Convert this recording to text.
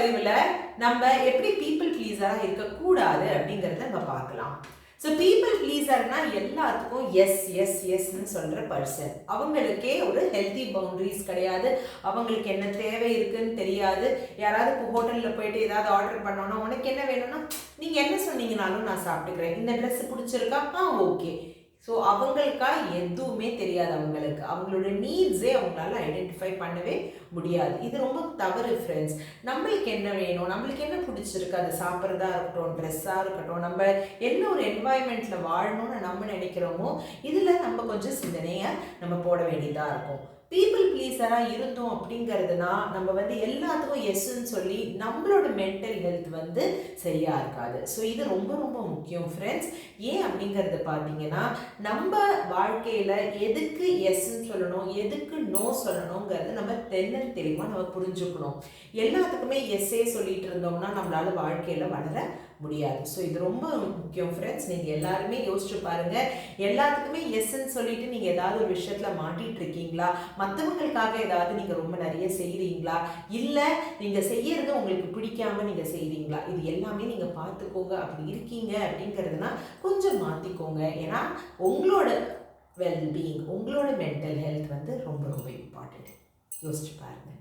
பதிவில் நம்ம எப்படி பீப்புள் ப்ளீஸராக இருக்கக்கூடாது அப்படிங்கிறத நம்ம பார்க்கலாம். ஸோ பீப்புள் ப்ளீஸர்னா எல்லாத்துக்கும் எஸ் எஸ் எஸ்ன்னு சொல்கிற பர்சன். அவங்களுக்கே ஒரு ஹெல்த்தி பவுண்டரிஸ் கிடையாது. அவங்களுக்கு என்ன தேவை இருக்குன்னு தெரியாது. யாராவது இப்போ ஹோட்டலில் போயிட்டு ஏதாவது ஆர்டர் பண்ணோன்னா உனக்கு என்ன வேணும்னா நீங்கள் என்ன சொன்னீங்கனாலும் நான் சாப்பிட்டுக்கிறேன், இந்த ட்ரெஸ் பிடிச்சிருக்கா, ஓகே. ஸோ அவங்களுக்கா எதுவுமே தெரியாது. அவங்களோட நீட்ஸே அவங்களால ஐடென்டிஃபை பண்ணவே முடியாது. இது ரொம்ப தவறு ஃப்ரெண்ட்ஸ். நம்மளுக்கு என்ன வேணும், நம்மளுக்கு என்ன பிடிச்சிருக்கு, அதை சாப்பிட்றதா இருக்கட்டும், ட்ரெஸ்ஸாக இருக்கட்டும், நம்ம என்ன ஒரு என்வாயன்மெண்ட்டில் வாழணும்னு நம்ம நினைக்கிறோமோ இதில் நம்ம கொஞ்சம் சிந்தனையை நம்ம போட வேண்டியதாக இருக்கும். பீப்புள் ப்ளீஸராக இருந்தோம் அப்படிங்கிறதுனா நம்ம எல்லாத்துக்கும் எஸ்ன்னு சொல்லி நம்மளோட மென்டல் ஹெல்த் சரியாக இருக்காது. ஸோ இது ரொம்ப ரொம்ப முக்கியம் ஃப்ரெண்ட்ஸ். ஏன் அப்படிங்கிறது பார்த்தீங்கன்னா நம்ம வாழ்க்கையில் எதுக்கு எஸ்ன்னு சொல்லணும், எதுக்கு நோ சொல்லணுங்கிறது நம்ம தெளிவாக நம்ம புரிஞ்சுக்கணும். எல்லாத்துக்குமே எஸ்ஸே சொல்லிட்டு இருந்தோம்னா நம்மளால வாழ்க்கையில் வளர முடியாது. ஸோ இது ரொம்ப முக்கியம் ஃப்ரெண்ட்ஸ். நீங்கள் எல்லாருமே யோசிச்சு பாருங்கள். எல்லாத்துக்குமே எஸ்ன்னு சொல்லிட்டு நீங்கள் ஏதாவது ஒரு விஷயத்தில் மாட்டிகிட்டு இருக்கீங்களா? மற்றவங்களுக்காக ஏதாவது நீங்கள் ரொம்ப நிறைய செய்கிறீங்களா? இல்லை நீங்கள் செய்யறது உங்களுக்கு பிடிக்காம நீங்கள் செய்கிறீங்களா? இது எல்லாமே நீங்கள் பார்த்துக்கோங்க. அப்படி இருக்கீங்க அப்படிங்கிறதுனா கொஞ்சம் மாற்றிக்கோங்க. ஏன்னா உங்களோட வெல்பீயிங், உங்களோட மென்டல் ஹெல்த் ரொம்ப ரொம்ப இம்பார்ட்டன்ட். யோசிச்சு பாருங்கள்.